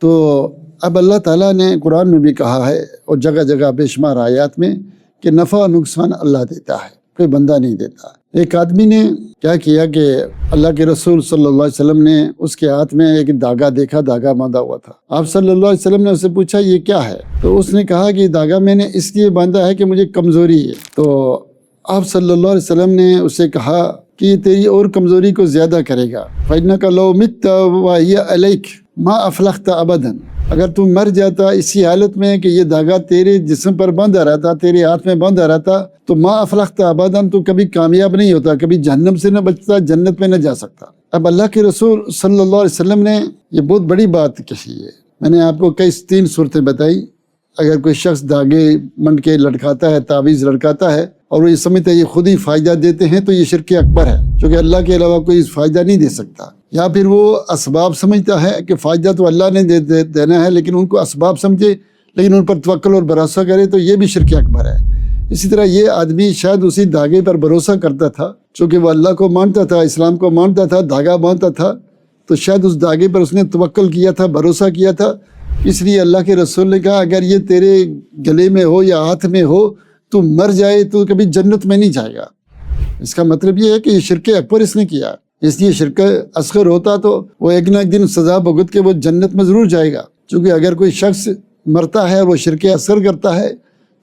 تو اب اللہ تعالیٰ نے قرآن میں بھی کہا ہے اور جگہ جگہ بے شمار آیات میں کہ نفع و نقصان اللہ دیتا ہے، کوئی بندہ نہیں دیتا۔ ایک آدمی نے کیا کیا کہ اللہ کے رسول صلی اللہ علیہ وسلم نے اس کے ہاتھ میں ایک دھاگا دیکھا، دھاگا باندھا ہوا تھا۔ آپ صلی اللہ علیہ وسلم نے اسے پوچھا یہ کیا ہے؟ تو اس نے کہا کہ یہ دھاگا میں نے اس لیے باندھا ہے کہ مجھے کمزوری ہے۔ تو آپ صلی اللہ علیہ وسلم نے اسے کہا کہ یہ تیری اور کمزوری کو زیادہ کرے گا۔ فَإِنَّكَ لَوْ مِتَّ وَهِيَ عَلَيْكَ مَا أَفْلَحْتَ أَبَدًا، اگر تم مر جاتا اسی حالت میں کہ یہ دھاگا تیرے جسم پر باندھا رہتا، تیرے ہاتھ میں باندھا رہتا، تو ما افلحت ابدا، تو کبھی کامیاب نہیں ہوتا، کبھی جہنم سے نہ بچتا، جنت میں نہ جا سکتا۔ اب اللہ کے رسول صلی اللہ علیہ وسلم نے یہ بہت بڑی بات کہی ہے۔ میں نے آپ کو کئی 3 صورتیں بتائی۔ اگر کوئی شخص دھاگے منڈ کے لٹکاتا ہے، تعویذ لٹکاتا ہے اور وہ یہ سمجھتا ہے یہ خود ہی فائدہ دیتے ہیں، تو یہ شرک اکبر ہے، کیونکہ اللہ کے علاوہ کوئی فائدہ نہیں دے سکتا۔ یا پھر وہ اسباب سمجھتا ہے کہ فائدہ تو اللہ نے دینا ہے، لیکن ان کو اسباب سمجھے لیکن ان پر توکل اور بھروسہ کرے، تو یہ بھی شرک اکبر ہے۔ اسی طرح یہ آدمی شاید اسی دھاگے پر بھروسہ کرتا تھا، چونکہ وہ اللہ کو مانتا تھا، اسلام کو مانتا تھا، دھاگا باندھتا تھا، تو شاید اس دھاگے پر اس نے توکل کیا تھا، بھروسہ کیا تھا۔ اس لیے اللہ کے رسول نے کہا اگر یہ تیرے گلے میں ہو یا ہاتھ میں ہو، تو مر جائے تو کبھی جنت میں نہیں جائے گا۔ اس کا مطلب یہ ہے کہ یہ شرک اکبر اس نے کیا۔ اس لیے شرک اصغر ہوتا تو وہ ایک نہ ایک دن سزا بھگت کے وہ جنت میں ضرور جائے گا، چونکہ اگر کوئی شخص مرتا ہے اور وہ شرک اصغر کرتا ہے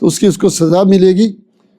تو اس کو سزا ملے گی،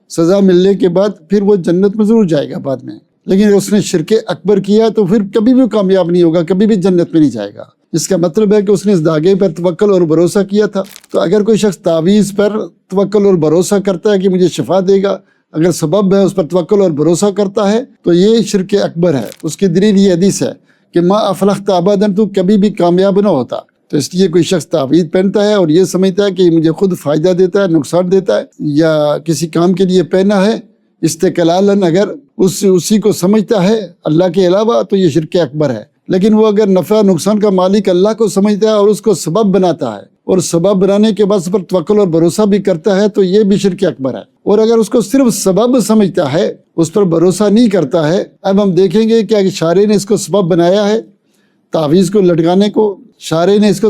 سزا ملنے کے بعد پھر وہ جنت میں ضرور جائے گا بعد میں۔ لیکن اگر اس نے شرک اکبر کیا تو پھر کبھی بھی کامیاب نہیں ہوگا، کبھی بھی جنت میں نہیں جائے گا۔ اس کا مطلب ہے کہ اس نے اس دھاگے پر توکل اور بھروسہ کیا تھا۔ تو اگر کوئی شخص تعویذ پر توکل اور بھروسہ کرتا ہے کہ مجھے شفا دے گا، اگر سبب ہے اس پر توکل اور بھروسہ کرتا ہے، تو یہ شرک اکبر ہے۔ اس کی دلیل یہ حدیث ہے کہ ما افلحت ابدا، تو کبھی بھی کامیاب نہ ہوتا۔ تو اس لیے کوئی شخص تعویذ پہنتا ہے اور یہ سمجھتا ہے کہ مجھے خود فائدہ دیتا ہے، نقصان دیتا ہے، یا کسی کام کے لیے پہنا ہے استقلالً، اگر اسی کو سمجھتا ہے اللہ کے علاوہ، تو یہ شرک اکبر ہے۔ لیکن وہ اگر نفع نقصان کا مالک اللہ کو سمجھتا ہے اور اس کو سبب بناتا ہے، اور سبب بنانے کے بعد اس پر توکل اور بھروسہ بھی کرتا ہے، تو یہ بھی شرک اکبر ہے۔ اور اگر اس کو صرف سبب سمجھتا ہے، اس پر بھروسہ نہیں کرتا ہے، اب ہم دیکھیں گے کہ شارع نے اس کو سبب بنایا ہے، تعویذ کو لٹکانے کو شارع نے اس کو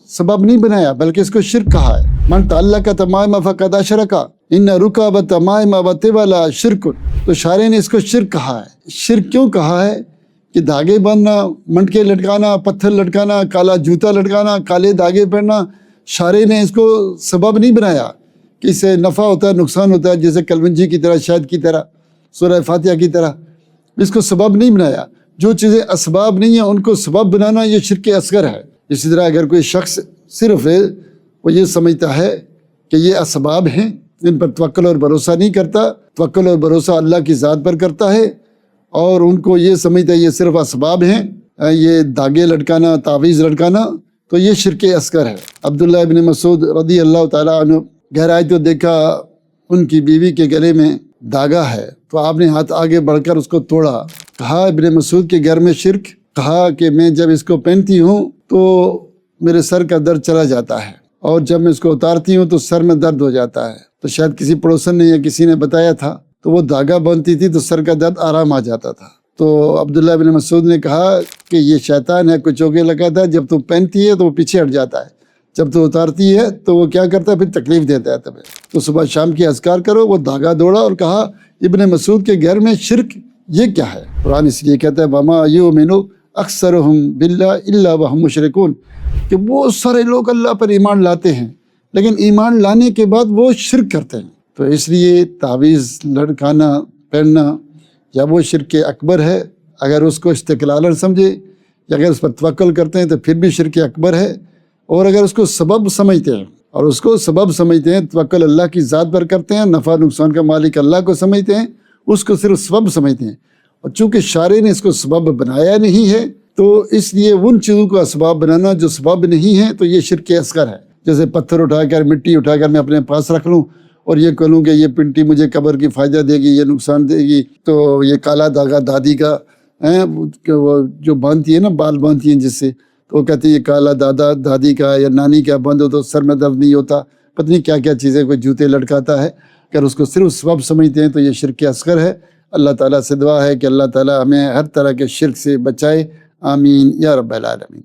سبب نہیں بنایا بلکہ اس کو شرک کہا ہے۔ من تعلق تمائم فقد اشرک ان رکب تمائم وطول شرک، تو شارع نے اس کو شرک کہا ہے۔ شرک کیوں کہا ہے؟ کہ دھاگے باندھنا، منڈکے لٹکانا، پتھر لٹکانا، کالا جوتا لٹکانا، کالے دھاگے پہننا، شارع نے اس کو سبب نہیں بنایا کہ اس سے نفع ہوتا ہے، نقصان ہوتا ہے، جیسے کلونجی کی طرح، شہد کی طرح، سورہ فاتحہ کی طرح۔ اس کو سبب نہیں بنایا۔ جو چیزیں اسباب نہیں ہیں ان کو سبب بنانا یہ شرک اصغر ہے۔ اسی طرح اگر کوئی شخص صرف وہ یہ سمجھتا ہے کہ یہ اسباب ہیں، ان پر توکل اور بھروسہ نہیں کرتا، توکل اور بھروسہ اللہ کی ذات پر کرتا ہے، اور ان کو یہ سمجھتا ہے یہ صرف اسباب ہیں، یہ دھاگے لٹکانا، تعویذ لٹکانا، تو یہ شرک اصغر ہے۔ عبداللہ ابن مسعود رضی اللہ تعالیٰ عنہ گھر آئے تو دیکھا ان کی بیوی کے گلے میں دھاگا ہے، تو آپ نے ہاتھ آگے بڑھ کر اس کو توڑا۔ کہا ابن مسعود کے گھر میں شرک؟ کہا کہ میں جب اس کو پہنتی ہوں تو میرے سر کا درد چلا جاتا ہے، اور جب میں اس کو اتارتی ہوں تو سر میں درد ہو جاتا ہے۔ تو شاید کسی پڑوسن نے یا کسی نے بتایا تھا، تو وہ دھاگا باندھتی تھی تو سر کا درد آرام آ جاتا تھا۔ تو عبداللہ بن مسعود نے کہا کہ یہ شیطان ہے، کچھ چوکے لگاتا ہے، جب تو پہنتی ہے تو وہ پیچھے ہٹ جاتا ہے، جب تو اتارتی ہے تو وہ کیا کرتا ہے، پھر تکلیف دیتا ہے تمہیں۔ تو صبح شام کی اذکار کرو۔ وہ دھاگا دوڑا اور کہا ابن مسعود کے گھر میں شرک یہ کیا ہے؟ قرآن اس لیے کہتا ہے وَمَا يُؤْمِنُ أَكْثَرُهُمْ بِاللَّهِ إِلَّا وَهُمْ مُشْرِكُونَ، کہ بہت سارے لوگ اللہ پر ایمان لاتے ہیں لیکن ایمان لانے کے بعد وہ شرک کرتے ہیں۔ تو اس لیے تعویذ لٹکانا، پہننا، یا وہ شرک اکبر ہے اگر اس کو استقلالً سمجھے، یا اگر اس پر توکل کرتے ہیں تو پھر بھی شرک اکبر ہے۔ اور اگر اس کو سبب سمجھتے ہیں، اور اس کو سبب سمجھتے ہیں، توکل اللہ کی ذات پر کرتے ہیں، نفع نقصان کا مالک اللہ کو سمجھتے ہیں، اس کو صرف سبب سمجھتے ہیں، اور چونکہ شارع نے اس کو سبب بنایا نہیں ہے تو اس لیے ان چیزوں کو اسباب بنانا جو سبب نہیں ہے تو یہ شرک اصغر ہے۔ جیسے پتھر اٹھا کر، مٹی اٹھا کر میں اپنے پاس رکھ لوں اور یہ کہوں کہ یہ پنٹی مجھے قبر کی فائدہ دے گی، یہ نقصان دے گی، تو یہ کالا دھاگا دادی کا وہ جو باندھتی ہے نا، بال باندھتی ہیں جس سے، تو وہ کہتی ہے یہ کالا دادی کا یا نانی کا باندھو تو سر میں درد نہیں ہوتا، پتہ نہیں کیا کیا چیزیں کوئی جوتے لٹکاتا ہے۔ اگر اس کو صرف سبب سمجھتے ہیں تو یہ شرک اصغر ہے۔ اللہ تعالیٰ سے دعا ہے کہ اللہ تعالیٰ ہمیں ہر طرح کے شرک سے بچائے، آمین یا رب العالمین۔